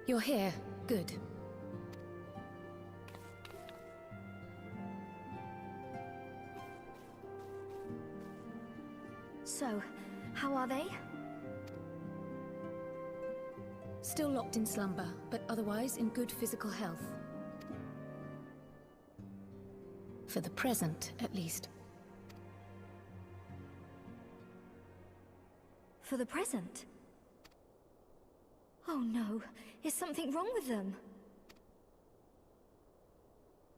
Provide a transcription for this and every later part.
You're here. Good. So, how are they? Still locked in slumber, but otherwise in good physical health. For the present, at least. For the present? Oh no, is something wrong with them?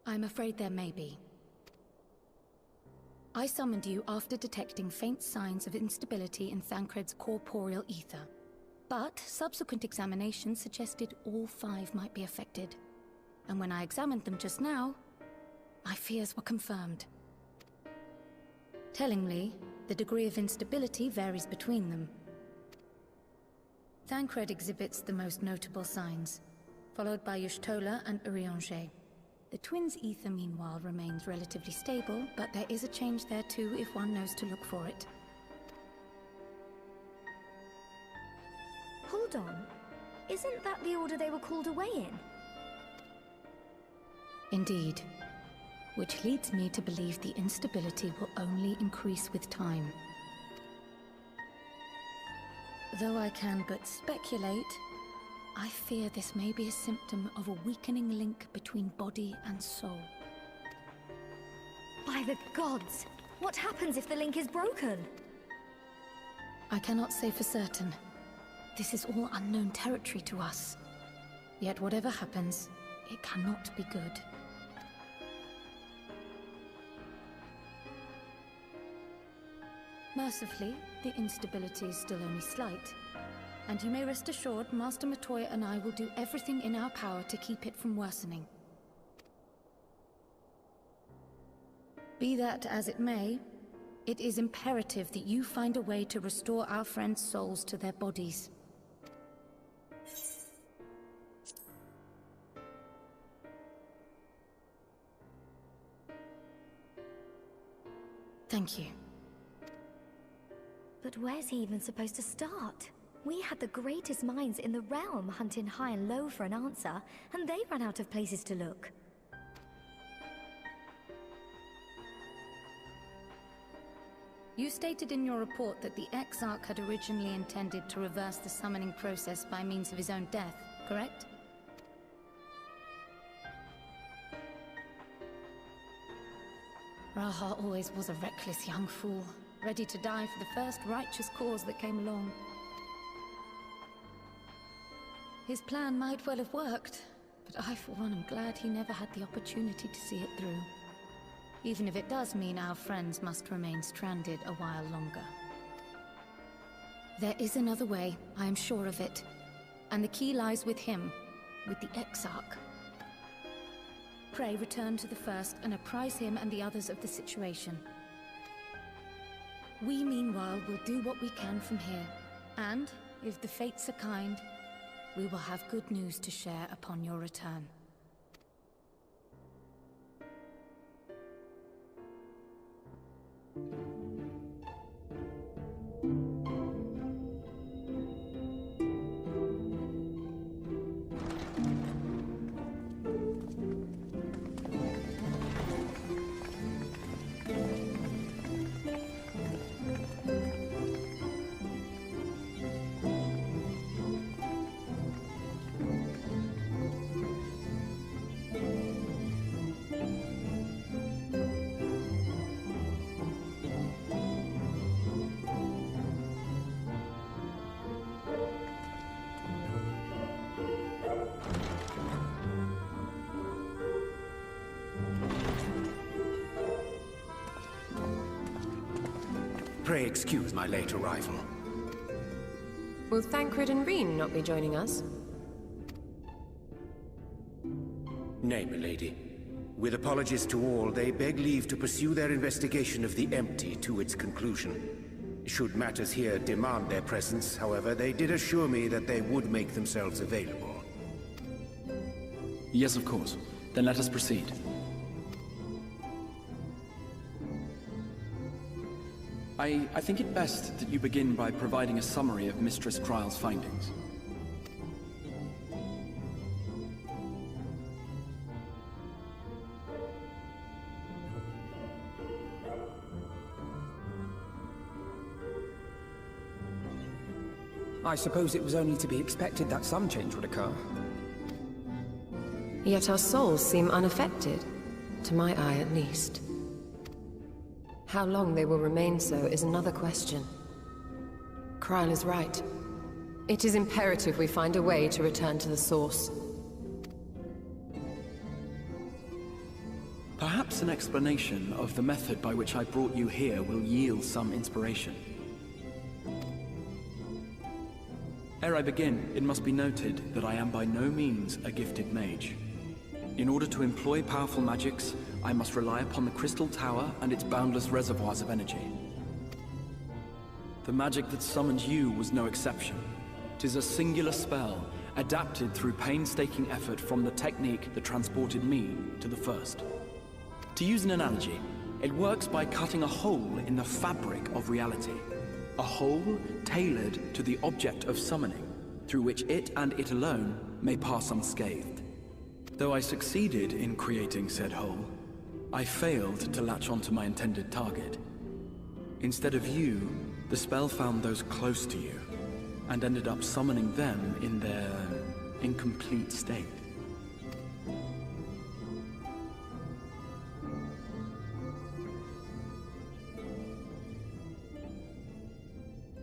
I'm afraid there may be. I summoned you after detecting faint signs of instability in Thancred's corporeal ether. But subsequent examination suggested all 5 might be affected. And when I examined them just now, my fears were confirmed. Tellingly, the degree of instability varies between them. Thancred exhibits the most notable signs, followed by Y'shtola and Urianger. The twins' ether, meanwhile, remains relatively stable, but there is a change there too if one knows to look for it. Hold on. Isn't that the order they were called away in? Indeed. Which leads me to believe the instability will only increase with time. Though I can but speculate, I fear this may be a symptom of a weakening link between body and soul. By the gods! What happens if the link is broken? I cannot say for certain. This is all unknown territory to us. Yet whatever happens, it cannot be good. Mercifully, the instability is still only slight. And you may rest assured Master Matoya and I will do everything in our power to keep it from worsening. Be that as it may, it is imperative that you find a way to restore our friends' souls to their bodies. Thank you. But where's he even supposed to start? We had the greatest minds in the realm hunting high and low for an answer, and they ran out of places to look. You stated in your report that the Exarch had originally intended to reverse the summoning process by means of his own death, correct? Raha always was a reckless young fool, ready to die for the first righteous cause that came along. His plan might well have worked, but I for one am glad he never had the opportunity to see it through. Even if it does mean our friends must remain stranded a while longer. There is another way, I am sure of it. And the key lies with him, with the Exarch. Pray return to the First and apprise him and the others of the situation. We, meanwhile, will do what we can from here. And, if the fates are kind, we will have good news to share upon your return. Pray excuse my late arrival. Will Thancred and Reen not be joining us? Nay, milady. With apologies to all, they beg leave to pursue their investigation of the empty to its conclusion. Should matters here demand their presence, however, they did assure me that they would make themselves available. Yes, of course. Then let us proceed. I think it best that you begin by providing a summary of Mistress Kryle's findings. I suppose it was only to be expected that some change would occur. Yet our souls seem unaffected, to my eye at least. How long they will remain so is another question. Kryl is right. It is imperative we find a way to return to the source. Perhaps an explanation of the method by which I brought you here will yield some inspiration. Ere I begin, it must be noted that I am by no means a gifted mage. In order to employ powerful magics, I must rely upon the Crystal Tower and its boundless reservoirs of energy. The magic that summoned you was no exception. 'Tis a singular spell, adapted through painstaking effort from the technique that transported me to the First. To use an analogy, it works by cutting a hole in the fabric of reality. A hole tailored to the object of summoning, through which it and it alone may pass unscathed. Though I succeeded in creating said hole, I failed to latch onto my intended target. Instead of you, the spell found those close to you, and ended up summoning them in their incomplete state.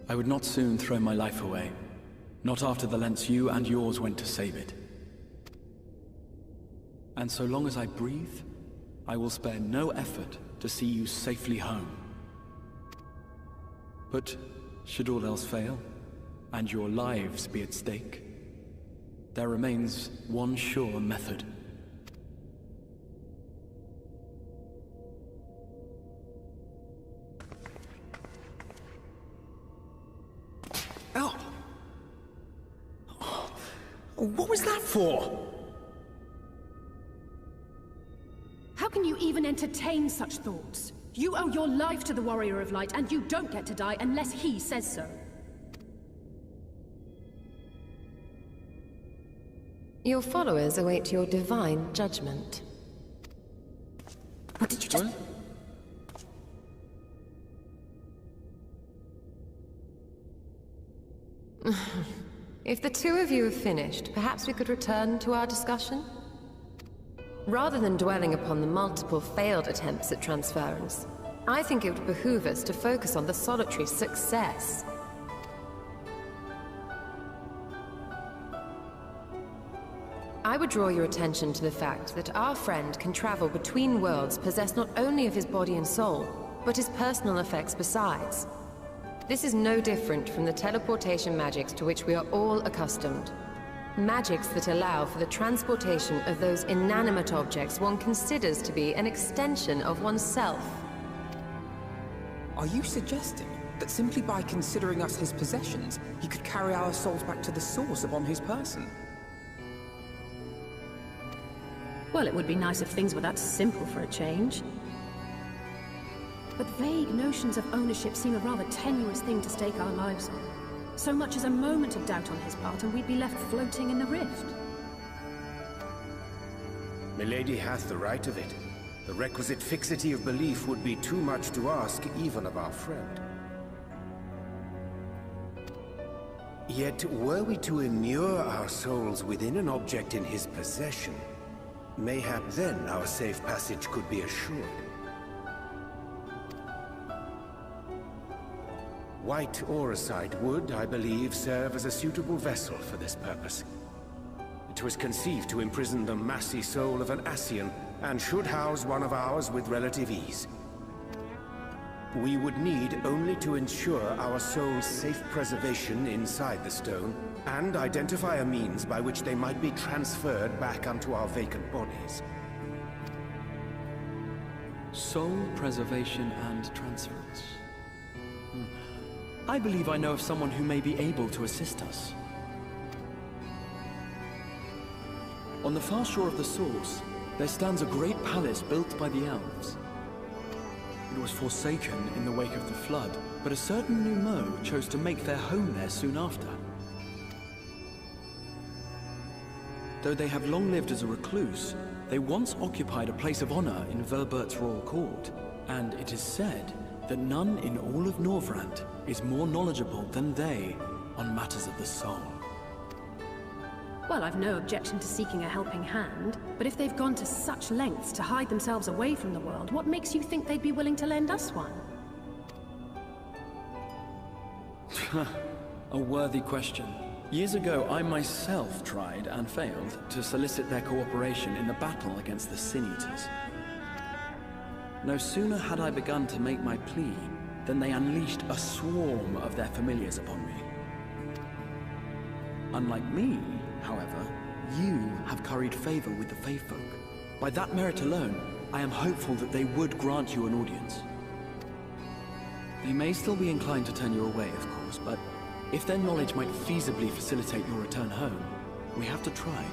I would not soon throw my life away, not after the lengths you and yours went to save it. And so long as I breathe, I will spare no effort to see you safely home. But should all else fail, and your lives be at stake, there remains one sure method. Oh! What was that for? How can you even entertain such thoughts? You owe your life to the Warrior of Light, and you don't get to die unless he says so. Your followers await your divine judgment. What did you just... If the two of you have finished, perhaps we could return to our discussion? Rather than dwelling upon the multiple failed attempts at transference, I think it would behoove us to focus on the solitary success. I would draw your attention to the fact that our friend can travel between worlds possessed not only of his body and soul, but his personal effects besides. This is no different from the teleportation magics to which we are all accustomed. Magics that allow for the transportation of those inanimate objects one considers to be an extension of oneself. Are you suggesting that simply by considering us his possessions, he could carry our souls back to the source upon his person? Well, it would be nice if things were that simple for a change. But vague notions of ownership seem a rather tenuous thing to stake our lives on. So much as a moment of doubt on his part, and we'd be left floating in the rift. Milady hath the right of it. The requisite fixity of belief would be too much to ask even of our friend. Yet, were we to immure our souls within an object in his possession, mayhap then our safe passage could be assured. White Auracite would, I believe, serve as a suitable vessel for this purpose. It was conceived to imprison the massy soul of an Ascian, and should house one of ours with relative ease. We would need only to ensure our soul's safe preservation inside the stone, and identify a means by which they might be transferred back unto our vacant bodies. Soul preservation and transference. I believe I know of someone who may be able to assist us. On the far shore of the source, there stands a great palace built by the elves. It was forsaken in the wake of the flood, but a certain Numo chose to make their home there soon after. Though they have long lived as a recluse, they once occupied a place of honor in Verbert's royal court, and it is said that none in all of Norvrant is more knowledgeable than they on matters of the soul. Well, I've no objection to seeking a helping hand, but if they've gone to such lengths to hide themselves away from the world, what makes you think they'd be willing to lend us one? A worthy question. Years ago, I myself tried and failed to solicit their cooperation in the battle against the Sin Eaters. No sooner had I begun to make my plea than they unleashed a swarm of their familiars upon me. Unlike me, however, you have curried favor with the Fae folk. By that merit alone, I am hopeful that they would grant you an audience. They may still be inclined to turn you away, of course, but if their knowledge might feasibly facilitate your return home, we have to try.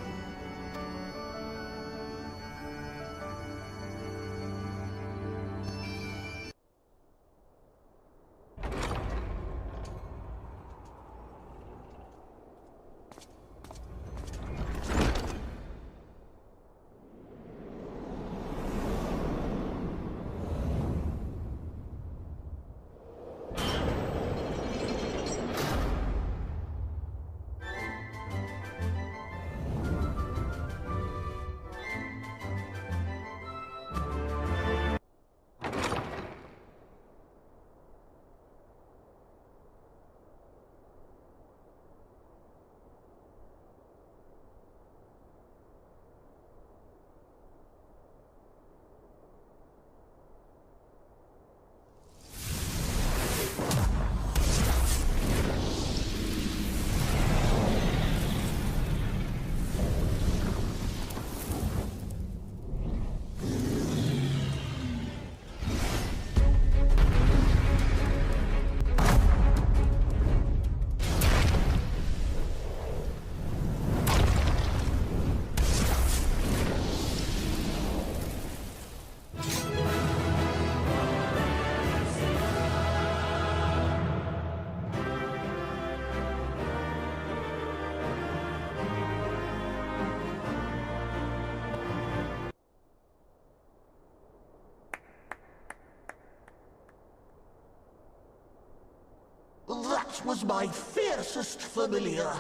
That was my fiercest familiar.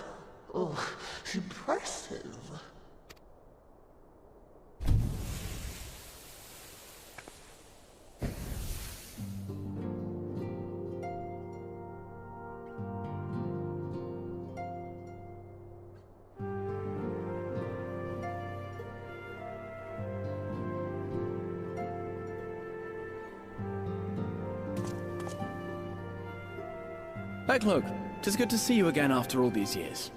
Oh, impressive. Backlook, 'tis good to see you again after all these years.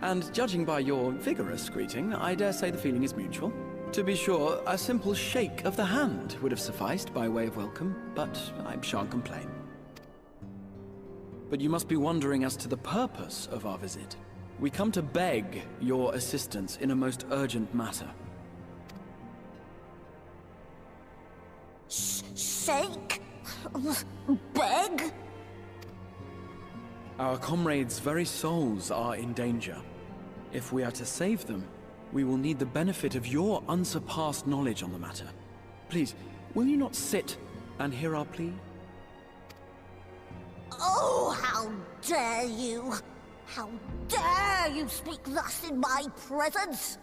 And judging by your vigorous greeting, I dare say the feeling is mutual. To be sure, a simple shake of the hand would have sufficed by way of welcome, but I shan't complain. But you must be wondering as to the purpose of our visit. We come to beg your assistance in a most urgent matter. Shake? Beg? Our comrades' very souls are in danger. If we are to save them, we will need the benefit of your unsurpassed knowledge on the matter. Please, will you not sit and hear our plea? Oh, how dare you! How dare you speak thus in my presence!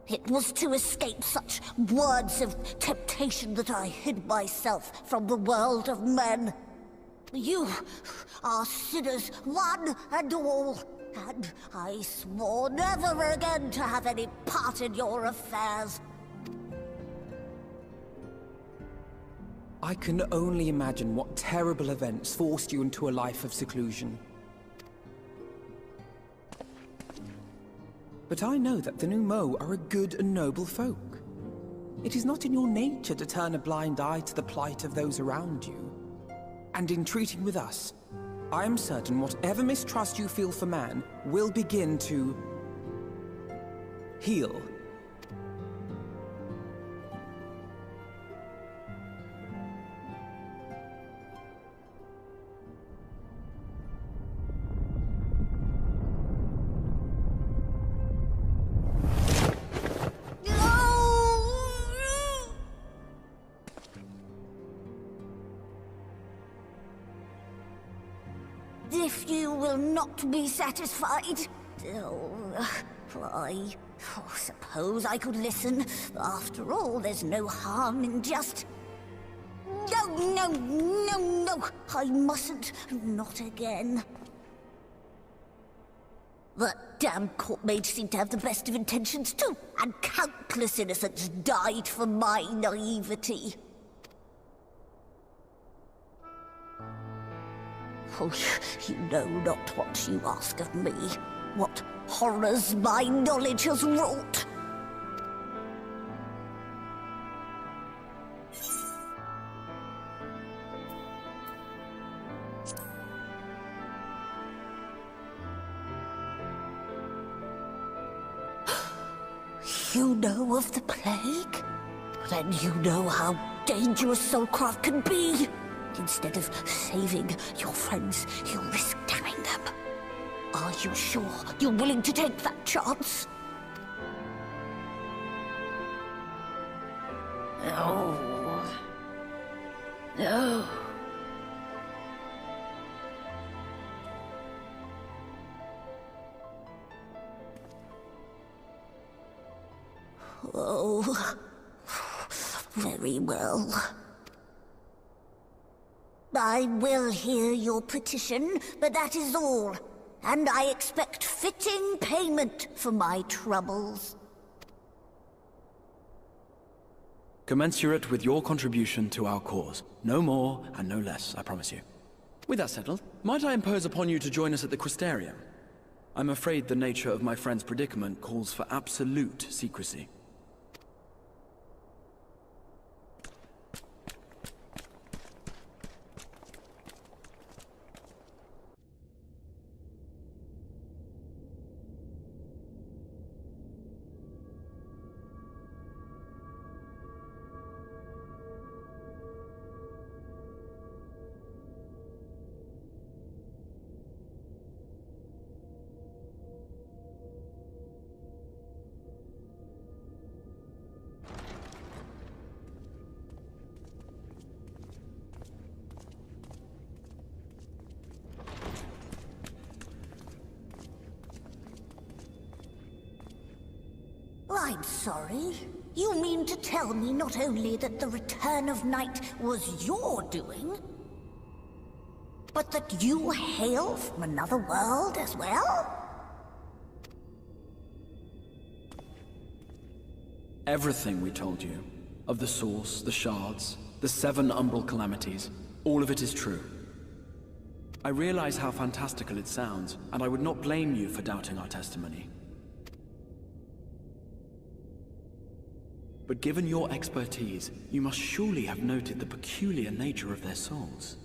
It was to escape such words of temptation that I hid myself from the world of men. You are sinners, one and all, and I swore never again to have any part in your affairs. I can only imagine what terrible events forced you into a life of seclusion. But I know that the Numo are a good and noble folk. It is not in your nature to turn a blind eye to the plight of those around you. And in treating with us, I am certain whatever mistrust you feel for man will begin to heal. if you will not be satisfied, I suppose I could listen. After all, there's no harm in just... No, I mustn't. Not again. That damn court mage seemed to have the best of intentions too, and countless innocents died for my naivety. Oh, you know not what you ask of me. What horrors my knowledge has wrought. You know of the plague? Then you know how dangerous soulcraft can be. Instead of saving your friends, you risk damning them. Are you sure you're willing to take that chance? No. No. Oh, very well. I will hear your petition, but that is all. And I expect fitting payment for my troubles. Commensurate with your contribution to our cause. No more and no less, I promise you. With that settled, might I impose upon you to join us at the Crystarium? I'm afraid the nature of my friend's predicament calls for absolute secrecy. I'm sorry. You mean to tell me not only that the return of night was your doing, but that you hail from another world as well? Everything we told you, of the source, the shards, the 7 umbral calamities, all of it is true. I realize how fantastical it sounds, and I would not blame you for doubting our testimony. But given your expertise, you must surely have noted the peculiar nature of their souls.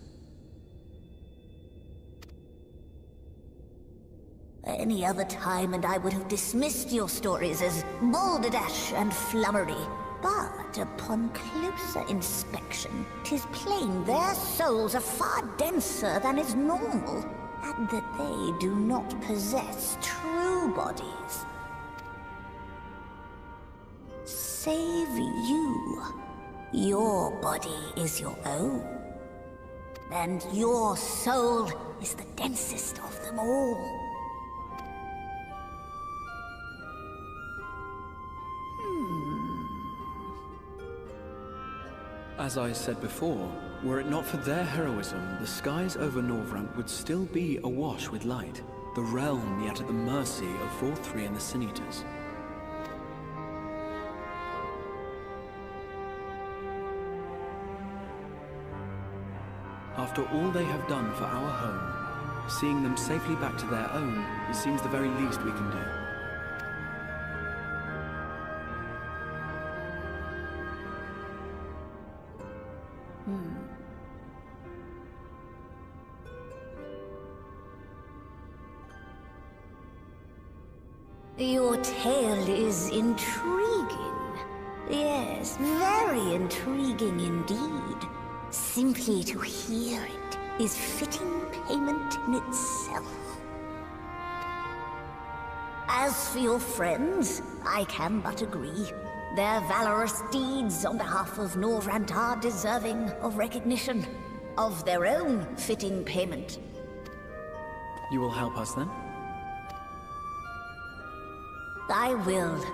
Any other time and I would have dismissed your stories as balderdash and flummery. But upon closer inspection, 'tis plain their souls are far denser than is normal, and that they do not possess true bodies. Save you. Your body is your own. And your soul is the densest of them all. As I said before, were it not for their heroism, the skies over Norvrant would still be awash with light, the realm yet at the mercy of Vorthri and the Sin Eaters. After all they have done for our home, seeing them safely back to their own, it seems the very least we can do. Your tale is intriguing. Yes, very intriguing indeed. Simply to hear it is fitting payment in itself. As for your friends, I can but agree. Their valorous deeds on behalf of Norvrant are deserving of recognition, of their own fitting payment. You will help us then? I will.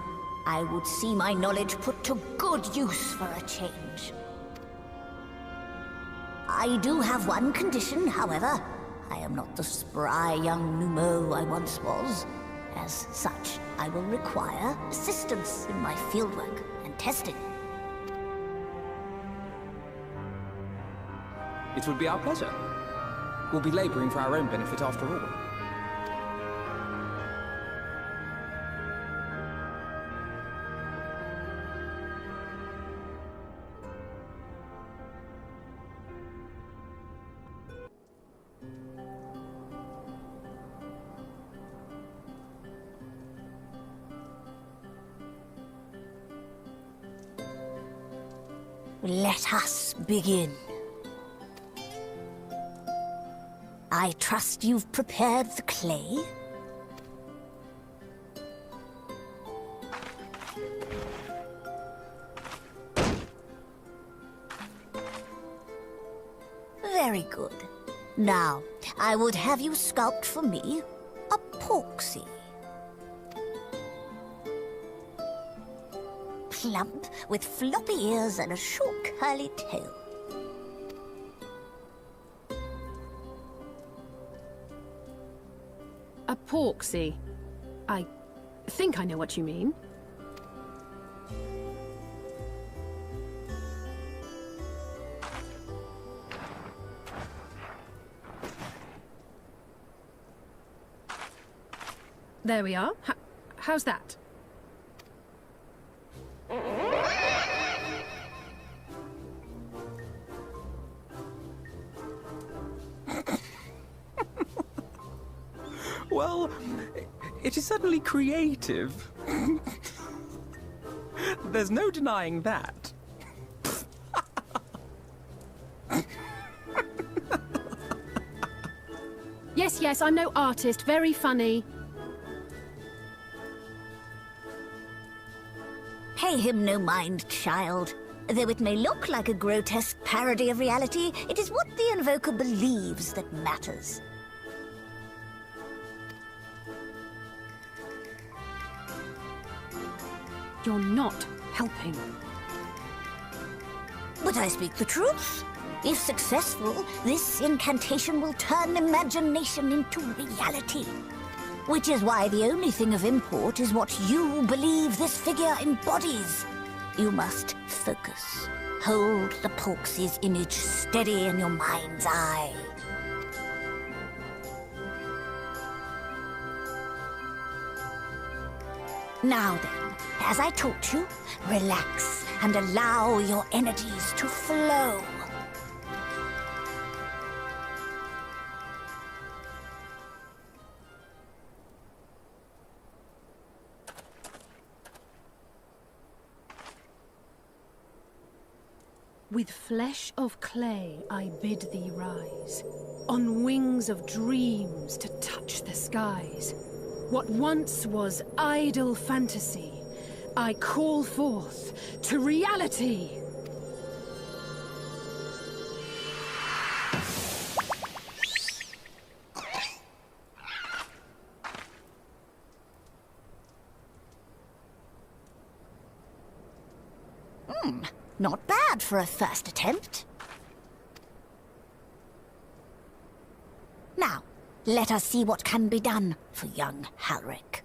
I would see my knowledge put to good use for a change. I do have one condition, however. I am not the spry young Numo I once was. As such, I will require assistance in my fieldwork and testing. It would be our pleasure. We'll be laboring for our own benefit after all. Let us begin. I trust you've prepared the clay? Very good. Now, I would have you sculpt for me a porksy. Plump, with floppy ears and a short curly tail. A porksy. I think I know what you mean. There we are. How's that? Well, it is certainly creative. There's no denying that. Yes, I'm no artist. Very funny. Pay him no mind, child. Though it may look like a grotesque parody of reality, it is what the invoker believes that matters. You're not helping. But I speak the truth. If successful, this incantation will turn imagination into reality. Which is why the only thing of import is what you believe this figure embodies. You must focus. Hold the Porksy's image steady in your mind's eye. Now then, as I taught you, relax and allow your energies to flow. With flesh of clay I bid thee rise, on wings of dreams to touch the skies. What once was idle fantasy, I call forth to reality! Not bad for a first attempt. Now, let us see what can be done for young Halric.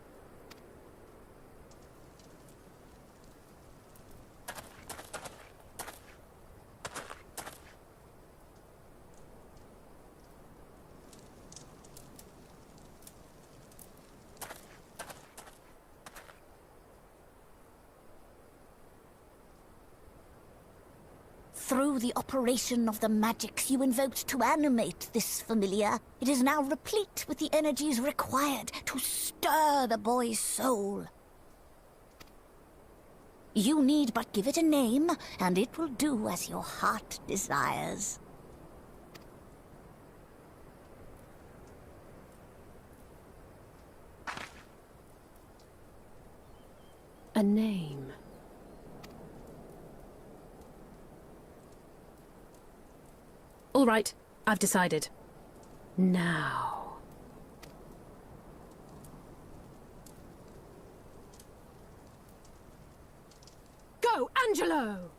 Through the operation of the magics you invoked to animate this familiar, it is now replete with the energies required to stir the boy's soul. You need but give it a name, and it will do as your heart desires. A name. All right, I've decided. Now. go, Angelo!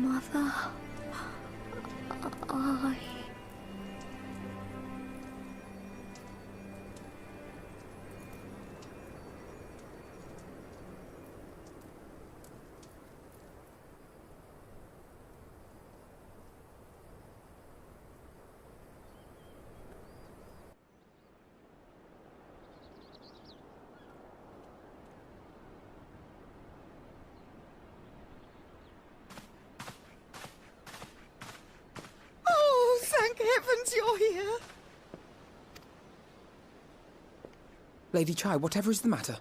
Mother, Thank heavens you're here. Lady Chai, whatever is the matter?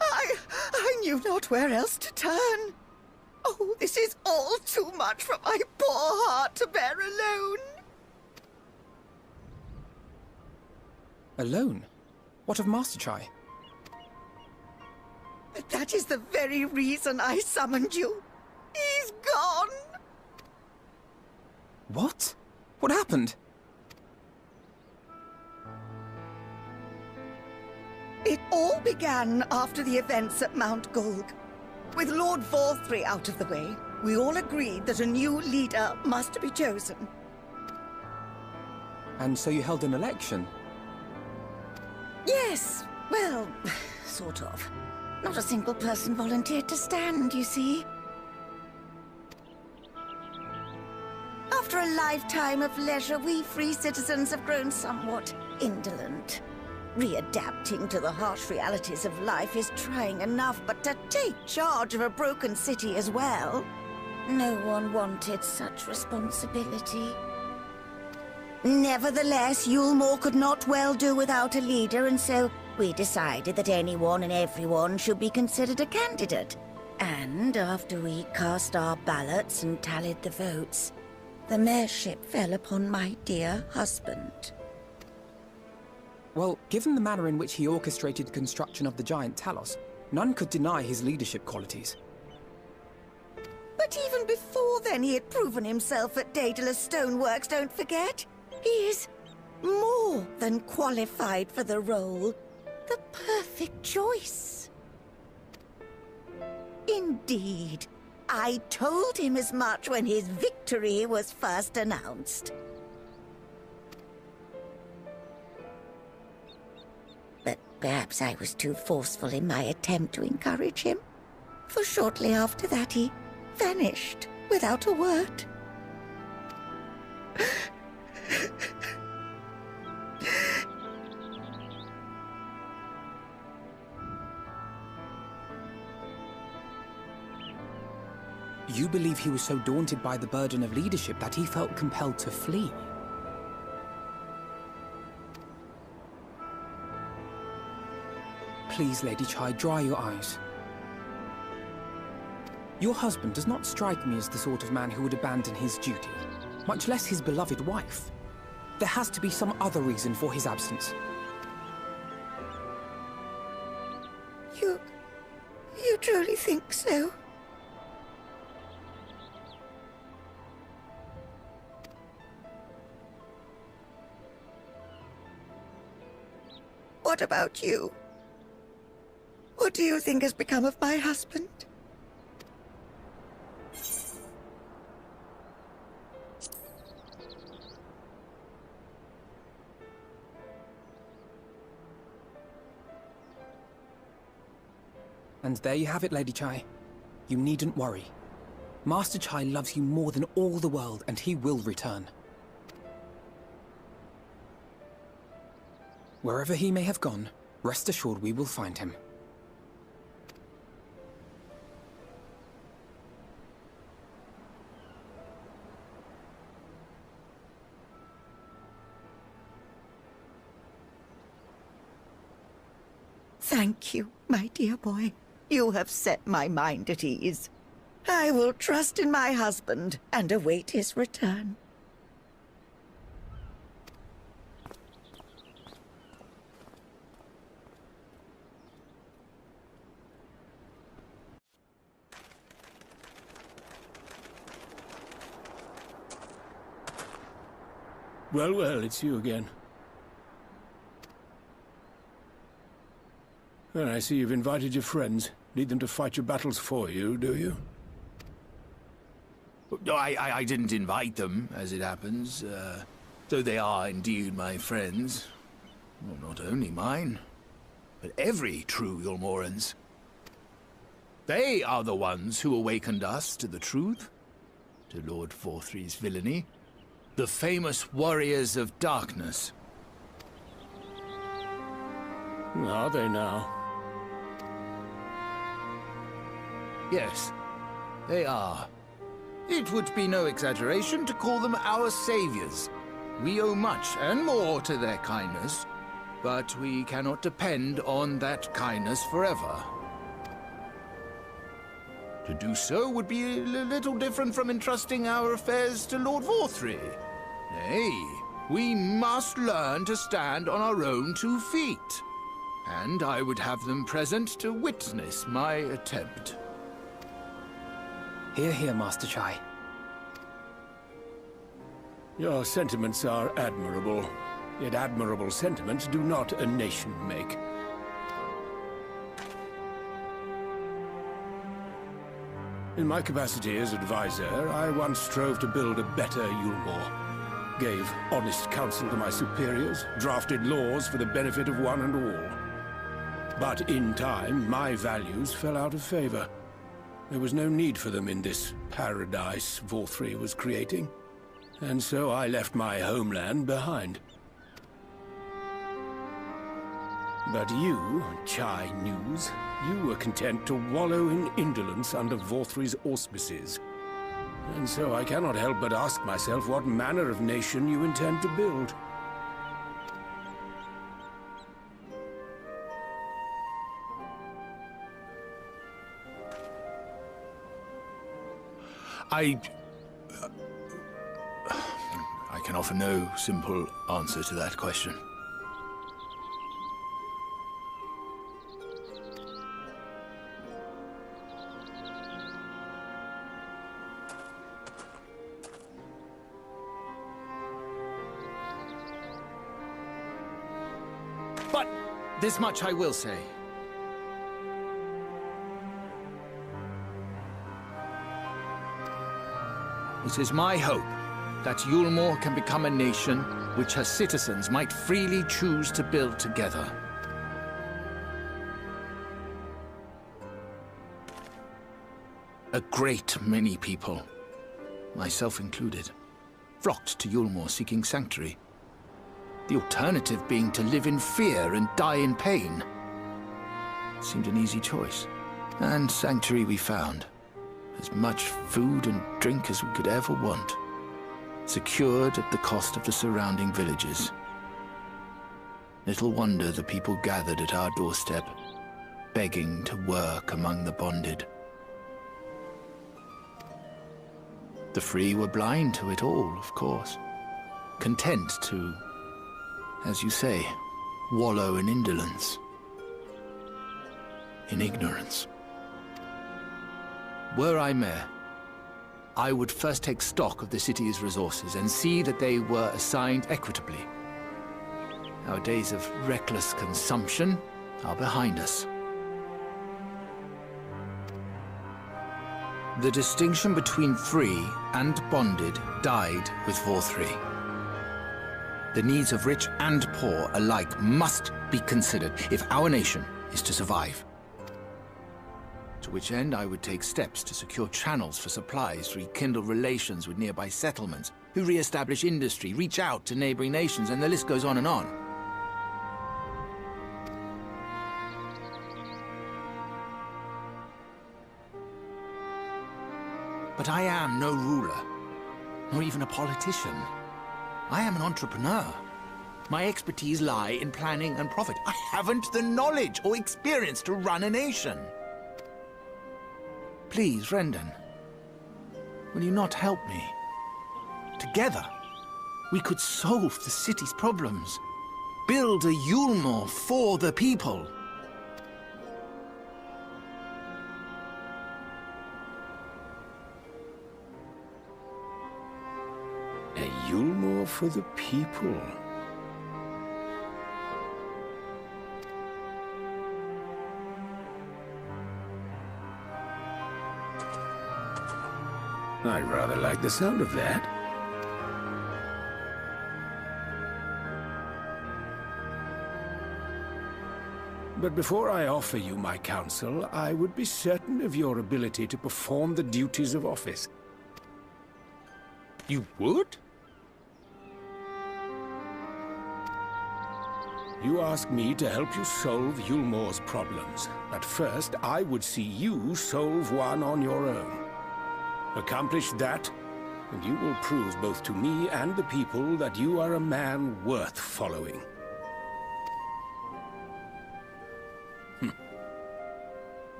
I knew not where else to turn. Oh, this is all too much for my poor heart to bear alone. Alone? What of Master Chai? But that is the very reason I summoned you. He's gone. What? What happened? It all began after the events at Mount Gulg. With Lord Vorthry out of the way, we all agreed that a new leader must be chosen. And so you held an election? Yes, well, sort of. Not a single person volunteered to stand, you see. After a lifetime of leisure, we free citizens have grown somewhat indolent. Readapting to the harsh realities of life is trying enough, but to take charge of a broken city as well. No one wanted such responsibility. Nevertheless, Yulmore could not well do without a leader, and so we decided that anyone and everyone should be considered a candidate. And after we cast our ballots and tallied the votes, the mayorship fell upon my dear husband. Well, given the manner in which he orchestrated the construction of the giant Talos, none could deny his leadership qualities. But even before then, he had proven himself at Daedalus Stoneworks, don't forget. He is more than qualified for the role. The perfect choice. Indeed. I told him as much when his victory was first announced. But perhaps I was too forceful in my attempt to encourage him. For shortly after that, he vanished without a word. You believe he was so daunted by the burden of leadership that he felt compelled to flee? Please, Lady Chai, dry your eyes. Your husband does not strike me as the sort of man who would abandon his duty, much less his beloved wife. There has to be some other reason for his absence. You truly think so? What about you? What do you think has become of my husband? And there you have it, Lady Chai. You needn't worry. Master Chai loves you more than all the world, and he will return. Wherever he may have gone, rest assured we will find him. Thank you, my dear boy. You have set my mind at ease. I will trust in my husband and await his return. Well, well, it's you again. Well, I see you've invited your friends. Need them to fight your battles for you, do you? No, I didn't invite them, as it happens. Though they are indeed my friends. Well, not only mine, but every true Yulmoran's. They are the ones who awakened us to the truth, to Lord Vorthri's villainy. The famous warriors of darkness. Are they now? Yes, they are. It would be no exaggeration to call them our saviors. We owe much and more to their kindness, but we cannot depend on that kindness forever. To do so would be a little different from entrusting our affairs to Lord Vorthri. Nay, we must learn to stand on our own 2 feet. And I would have them present to witness my attempt. Hear, hear, Master Chai. Your sentiments are admirable. Yet admirable sentiments do not a nation make. In my capacity as advisor, I once strove to build a better Yulmore. Gave honest counsel to my superiors, drafted laws for the benefit of one and all. But in time, my values fell out of favor. There was no need for them in this paradise Vorthri was creating. And so I left my homeland behind. But you, Chai News, you were content to wallow in indolence under Vorthri's auspices. And so I cannot help but ask myself what manner of nation you intend to build. I can offer no simple answer to that question. But this much I will say. It is my hope that Yulmore can become a nation which her citizens might freely choose to build together. A great many people, myself included, flocked to Yulmore seeking sanctuary. The alternative being to live in fear and die in pain. It seemed an easy choice. And sanctuary we found. As much food and drink as we could ever want. Secured at the cost of the surrounding villages. Little wonder the people gathered at our doorstep, begging to work among the bonded. The free were blind to it all, of course. Content to, as you say, wallow in indolence. In ignorance. Were I mayor, I would first take stock of the city's resources and see that they were assigned equitably. Our days of reckless consumption are behind us. The distinction between free and bonded died with Vorthri. The needs of rich and poor alike must be considered if our nation is to survive. To which end I would take steps to secure channels for supplies, rekindle relations with nearby settlements, who re-establish industry, reach out to neighboring nations, and the list goes on and on. But I am no ruler, nor even a politician. I am an entrepreneur. My expertise lie in planning and profit. I haven't the knowledge or experience to run a nation. Please, Rendon, will you not help me? Together, we could solve the city's problems. Build a Yulmore for the people. A Yulmore for the people. I rather like the sound of that. But before I offer you my counsel, I would be certain of your ability to perform the duties of office. You would? You ask me to help you solve Yulmore's problems, but first I would see you solve one on your own. Accomplish that, and you will prove both to me and the people that you are a man worth following.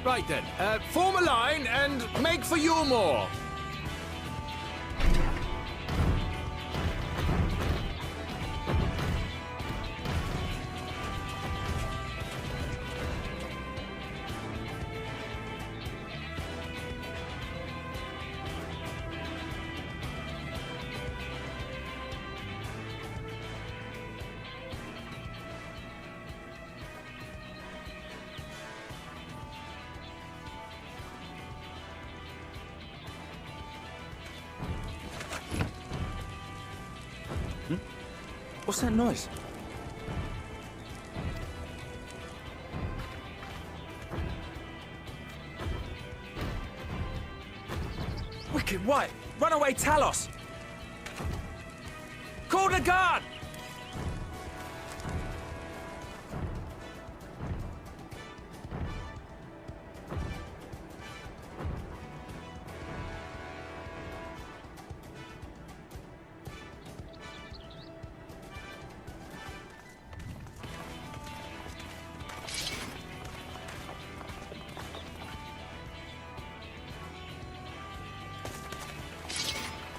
Right then, form a line and make for Yulmore. What's that noise? Wicked White! Runaway Talos! Call the guard!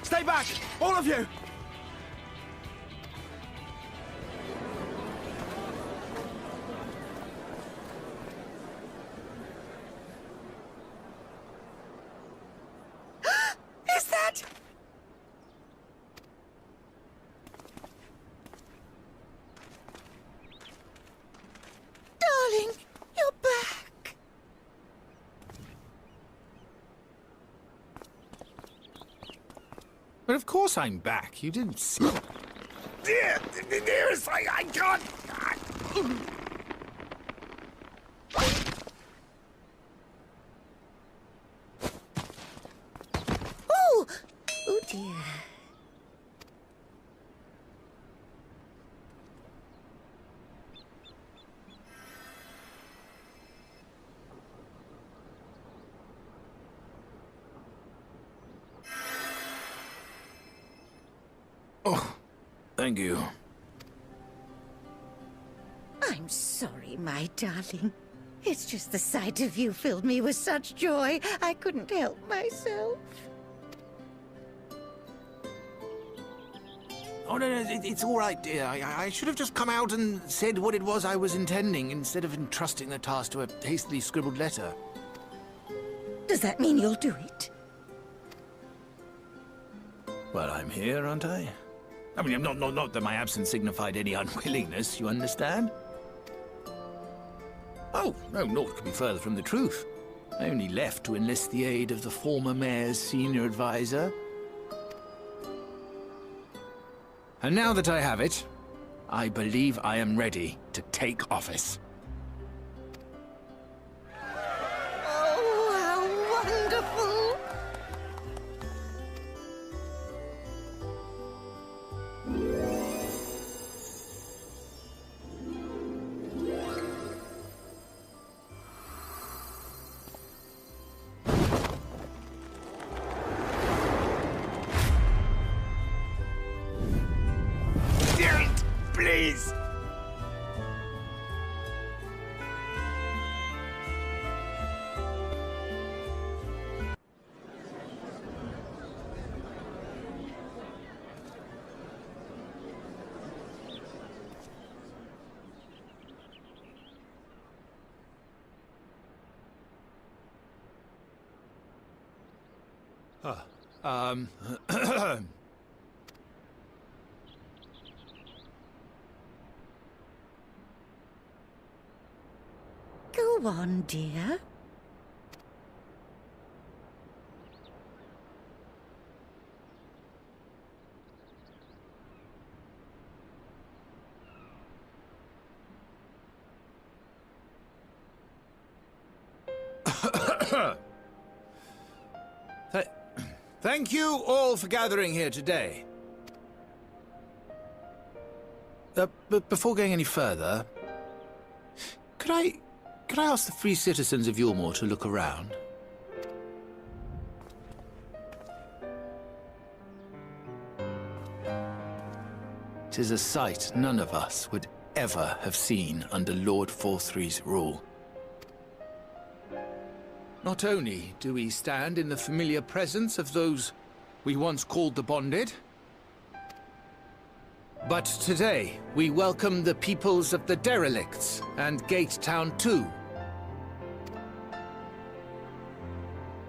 Stay back! All of you! Is that... Darling, you're back. But of course I'm back. You didn't see... Dearest, I can't... Oh! Oh dear. Oh, thank you. I'm sorry, my darling. It's just the sight of you filled me with such joy, I couldn't help myself. Oh, no, it's all right, dear. I should have just come out and said what it was I was intending, instead of entrusting the task to a hastily scribbled letter. Does that mean you'll do it? Well, I'm here, aren't I? I mean, not that my absence signified any unwillingness, you understand? Oh, no, naught could be further from the truth. I only left to enlist the aid of the former mayor's senior advisor. And now that I have it, I believe I am ready to take office. Oh, how wonderful! please! Go on, dear. Thank you all for gathering here today. But before going any further, could I ask the free citizens of Yulmore to look around? Tis a sight none of us would ever have seen under Lord Forthry's rule. Not only do we stand in the familiar presence of those we once called the Bonded, but today we welcome the peoples of the Derelicts and Gate Town too.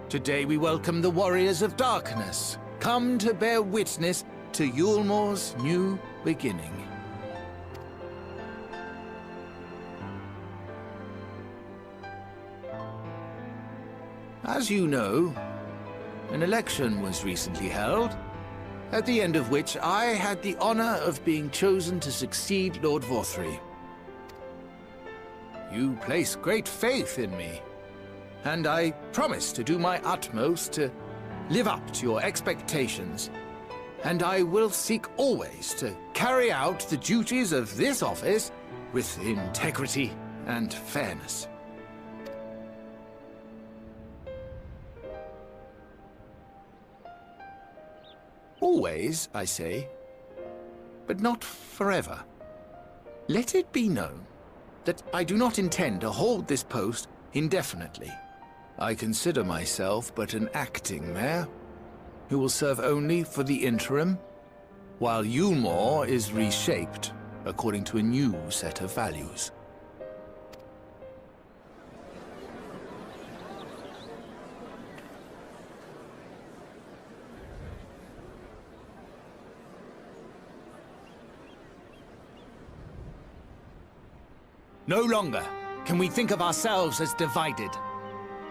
Today we welcome the Warriors of Darkness, come to bear witness to Yulmore's new beginning. As you know, an election was recently held, at the end of which I had the honor of being chosen to succeed Lord Forthry. You place great faith in me, and I promise to do my utmost to live up to your expectations, and I will seek always to carry out the duties of this office with integrity and fairness. Always, I say, but not forever. Let it be known that I do not intend to hold this post indefinitely. I consider myself but an acting mayor, who will serve only for the interim, while Yulmore is reshaped according to a new set of values. No longer can we think of ourselves as divided,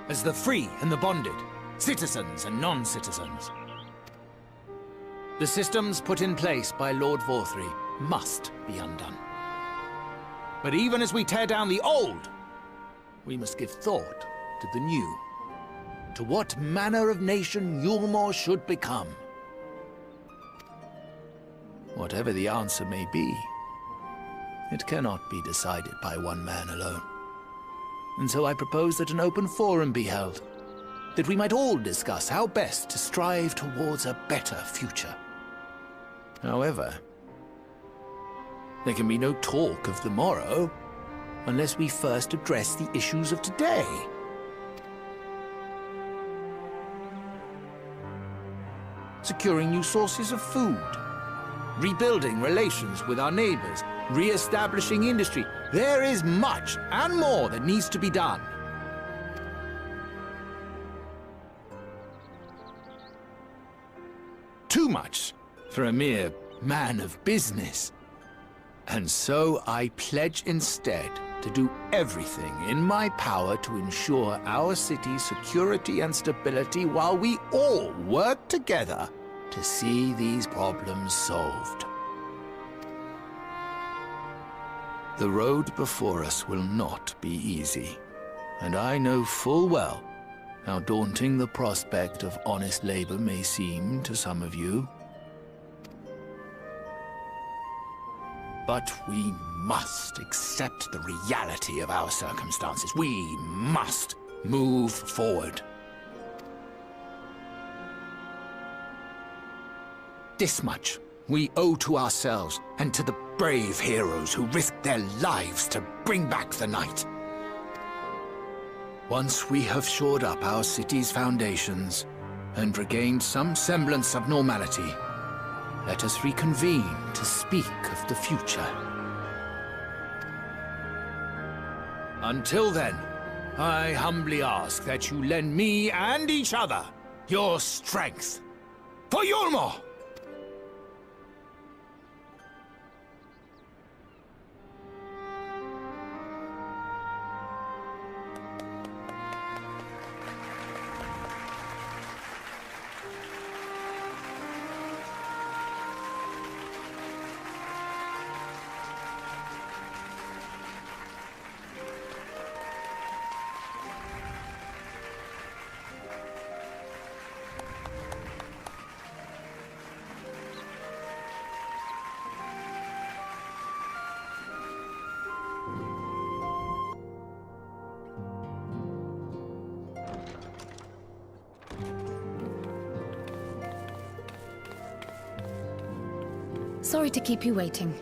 as the free and the bonded, citizens and non-citizens. The systems put in place by Lord Forthry must be undone. But even as we tear down the old, we must give thought to the new, to what manner of nation Yulmore should become. Whatever the answer may be, it cannot be decided by one man alone. And so I propose that an open forum be held, that we might all discuss how best to strive towards a better future. However, there can be no talk of the morrow unless we first address the issues of today. Securing new sources of food, rebuilding relations with our neighbors, re-establishing industry. There is much and more that needs to be done. Too much for a mere man of business. And so I pledge instead to do everything in my power to ensure our city's security and stability while we all work together to see these problems solved. The road before us will not be easy, and I know full well how daunting the prospect of honest labor may seem to some of you. But we must accept the reality of our circumstances. We must move forward. This much we owe to ourselves and to the brave heroes who risked their lives to bring back the night. Once we have shored up our city's foundations and regained some semblance of normality, let us reconvene to speak of the future. Until then, I humbly ask that you lend me and each other your strength. For Yulmore! Sorry to keep you waiting.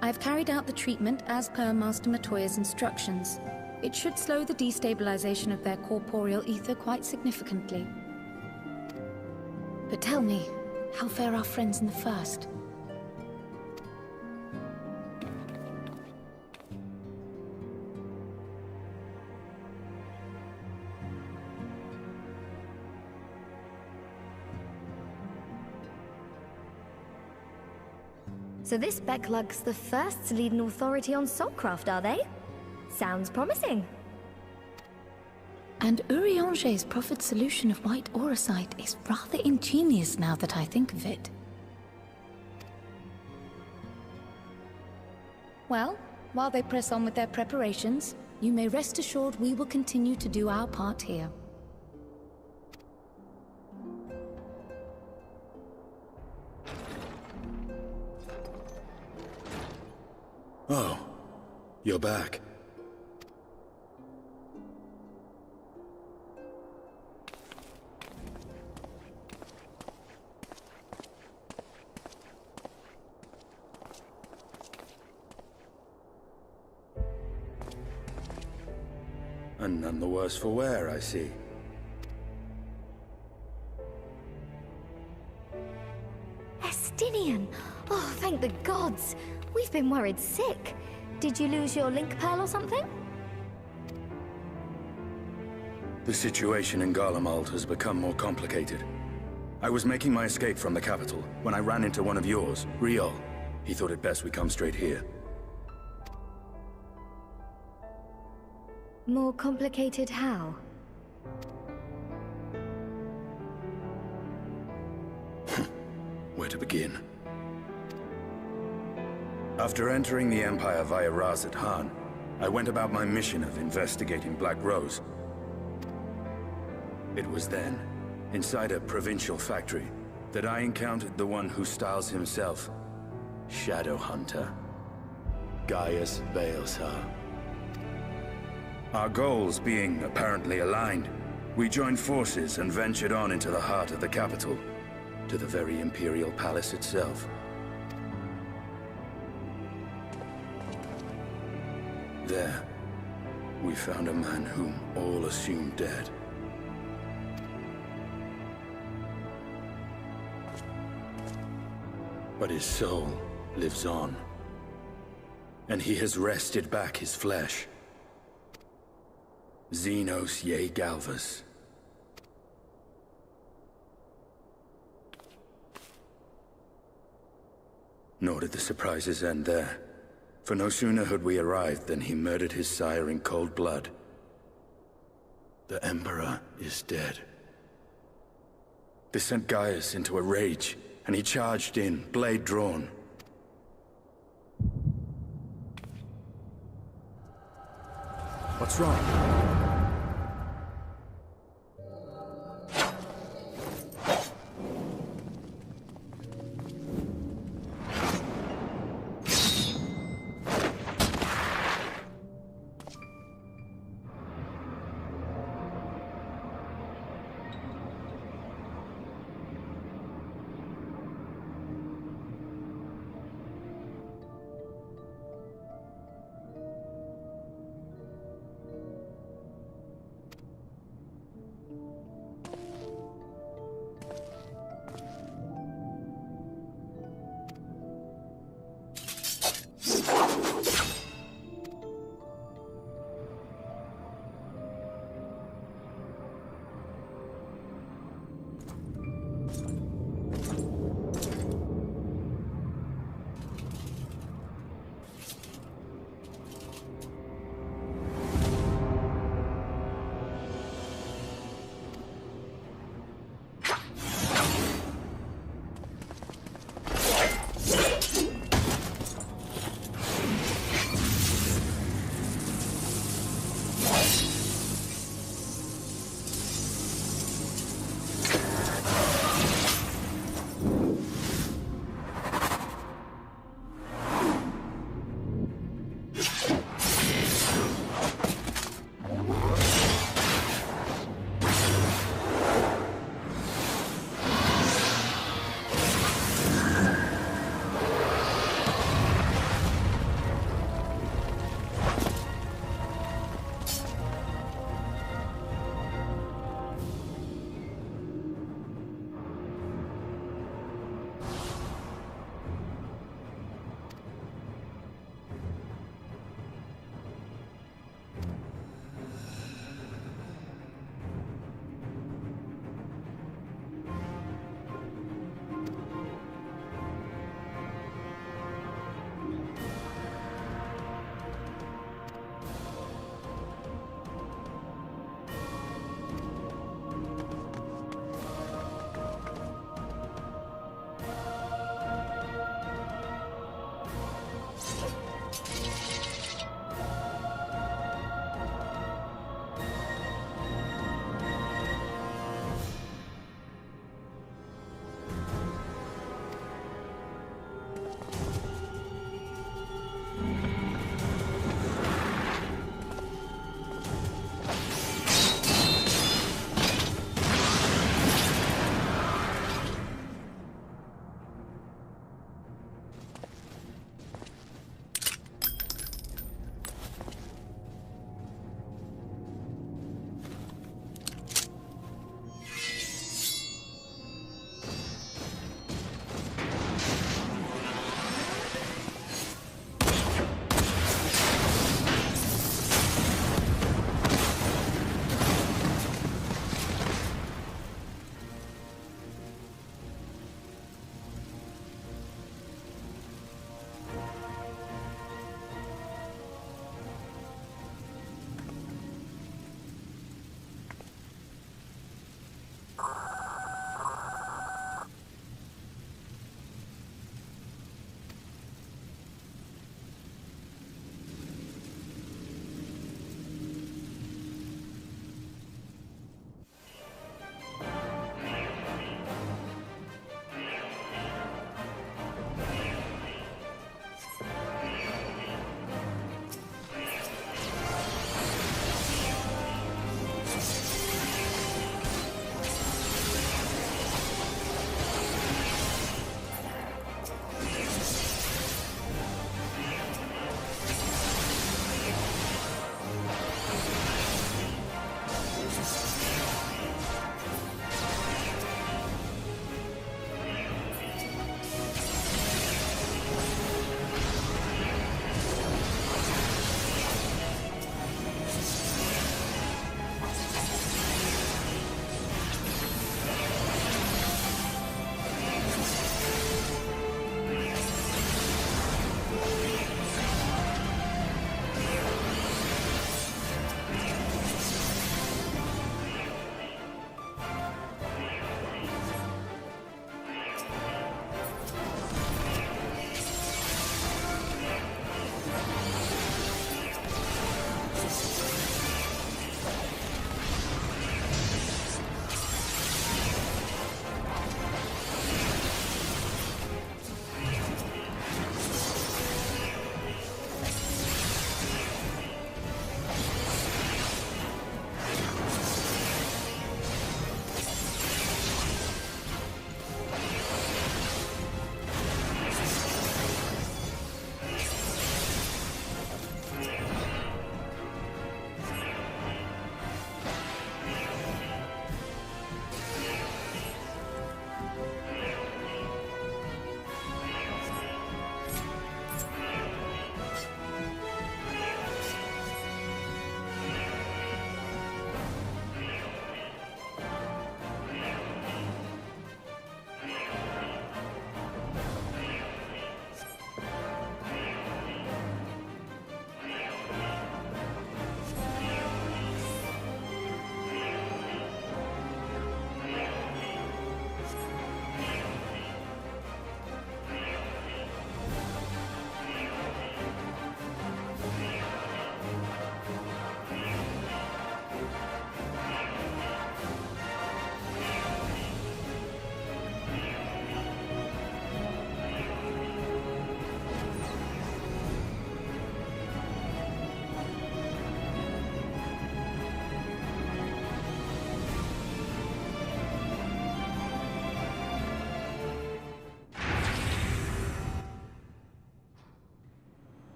I've carried out the treatment as per Master Matoya's instructions. It should slow the destabilization of their corporeal ether quite significantly. But tell me, how fare our friends in the First? So this Becklug's the first to lead an authority on soulcraft, are they? Sounds promising. And Urianger's proffered solution of white auracite is rather ingenious now that I think of it. Well, while they press on with their preparations, you may rest assured we will continue to do our part here. Oh, you're back. And none the worse for wear, I see. Estinian! Oh, thank the gods! We've been worried sick. Did you lose your link pearl or something? The situation in Garlemald has become more complicated. I was making my escape from the capital when I ran into one of yours, Riol. He thought it best we come straight here. More complicated how? Where to begin? After entering the Empire via Razat Han, I went about my mission of investigating Black Rose. It was then, inside a provincial factory, that I encountered the one who styles himself Shadow Hunter, Gaius Baelsar. Our goals being apparently aligned, we joined forces and ventured on into the heart of the capital, to the very Imperial Palace itself. There, we found a man whom all assumed dead. But his soul lives on, and he has wrested back his flesh. Xenos Ye Galvas. Nor did the surprises end there. For no sooner had we arrived than he murdered his sire in cold blood. The Emperor is dead. This sent Gaius into a rage, and he charged in, blade drawn. What's wrong?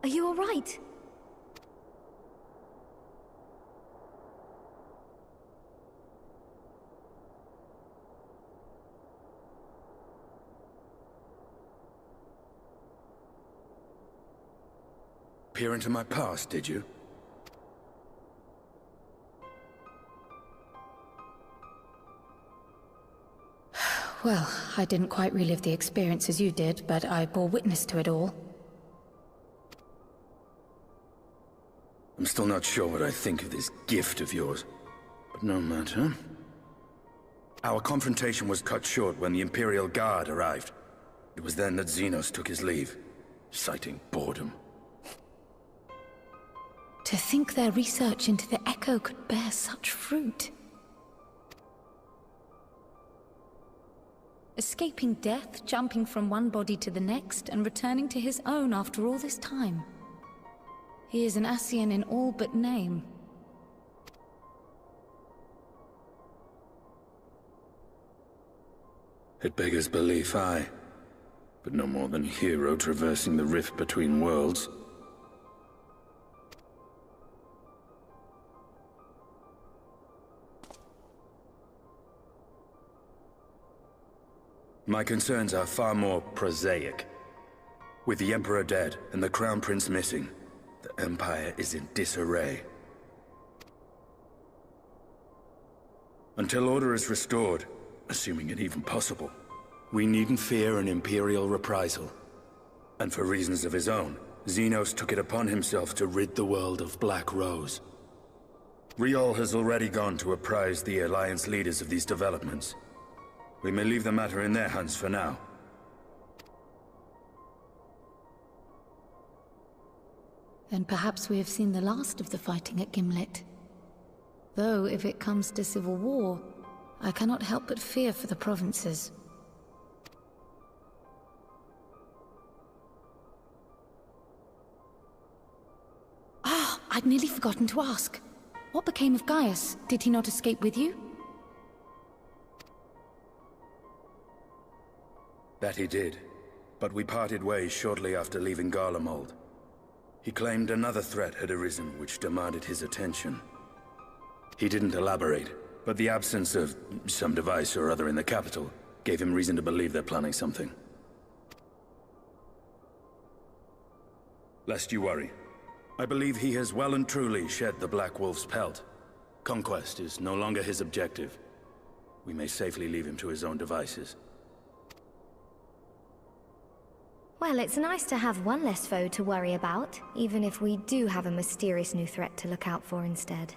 Are you all right? Peer into my past, did you? Well, I didn't quite relive the experience as you did, but I bore witness to it all. I'm still not sure what I think of this gift of yours, but no matter. Our confrontation was cut short when the Imperial Guard arrived. It was then that Xenos took his leave, citing boredom. To think their research into the Echo could bear such fruit. Escaping death, jumping from one body to the next, and returning to his own after all this time. He is an Ascian in all but name. It beggars belief, aye. But no more than a hero traversing the rift between worlds. My concerns are far more prosaic. With the Emperor dead and the Crown Prince missing, the Empire is in disarray. Until order is restored, assuming it even possible, we needn't fear an Imperial reprisal. And for reasons of his own, Xenos took it upon himself to rid the world of Black Rose. Riol has already gone to apprise the Alliance leaders of these developments. We may leave the matter in their hands for now. Then perhaps we have seen the last of the fighting at Gimlet. Though, if it comes to civil war, I cannot help but fear for the provinces. Ah, I'd nearly forgotten to ask. What became of Gaius? Did he not escape with you? That he did, but we parted ways shortly after leaving Garlemald. He claimed another threat had arisen which demanded his attention. He didn't elaborate, but the absence of some device or other in the capital gave him reason to believe they're planning something. Lest you worry, I believe he has well and truly shed the Black Wolf's pelt. Conquest is no longer his objective. We may safely leave him to his own devices. Well, it's nice to have one less foe to worry about, even if we do have a mysterious new threat to look out for instead.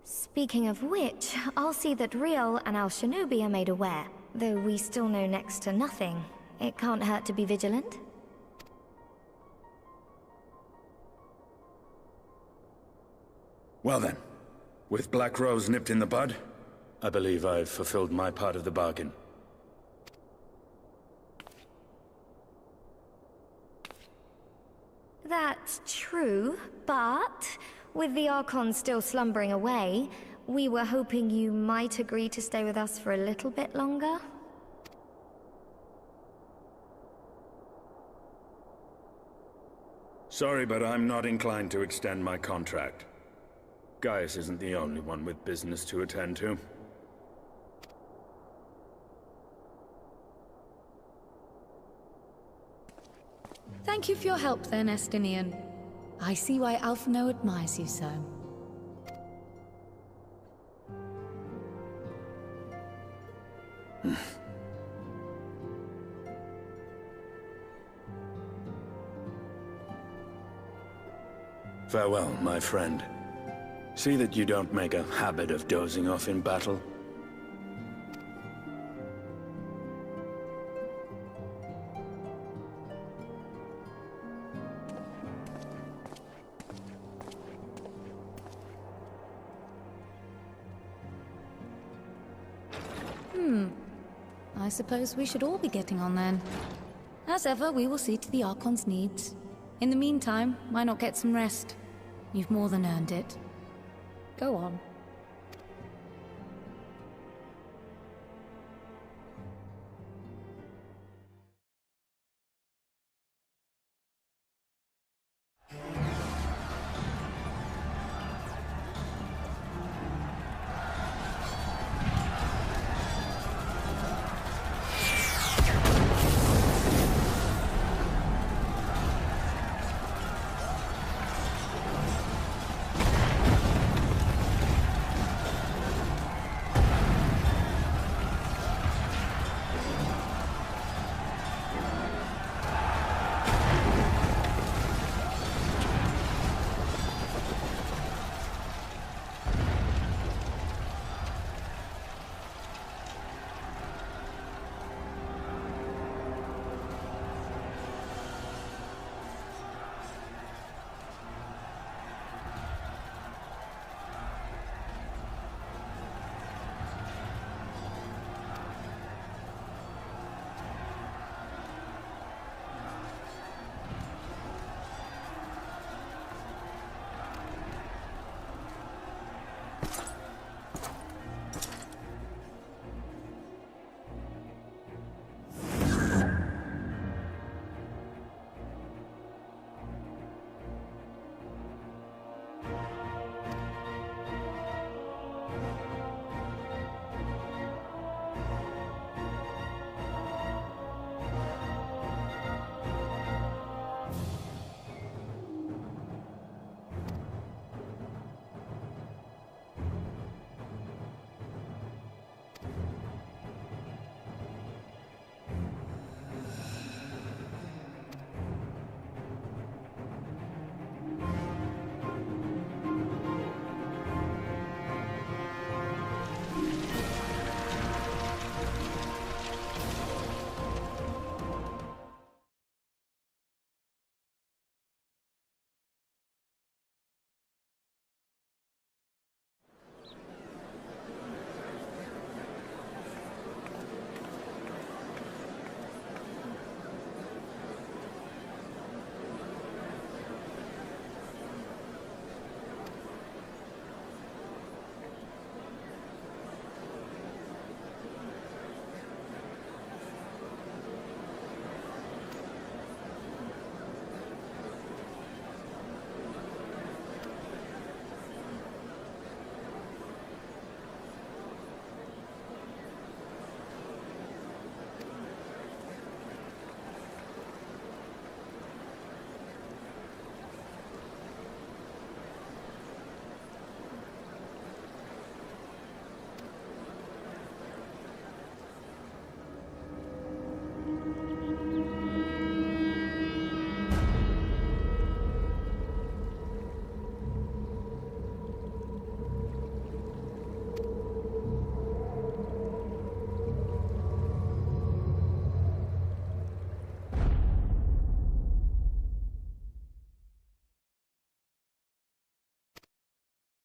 Speaking of which, I'll see that Riol and our Shinobi are made aware. Though we still know next to nothing, it can't hurt to be vigilant. Well then, with Black Rose nipped in the bud, I believe I've fulfilled my part of the bargain. That's true, but with the Archon still slumbering away, we were hoping you might agree to stay with us for a little bit longer. Sorry, but I'm not inclined to extend my contract. Gaius isn't the only one with business to attend to. Thank you for your help then, Estinian. I see why Alphino admires you so. Farewell, my friend. See that you don't make a habit of dozing off in battle. I suppose we should all be getting on then. As ever, we will see to the Archon's needs. In the meantime, why not get some rest? You've more than earned it. Go on.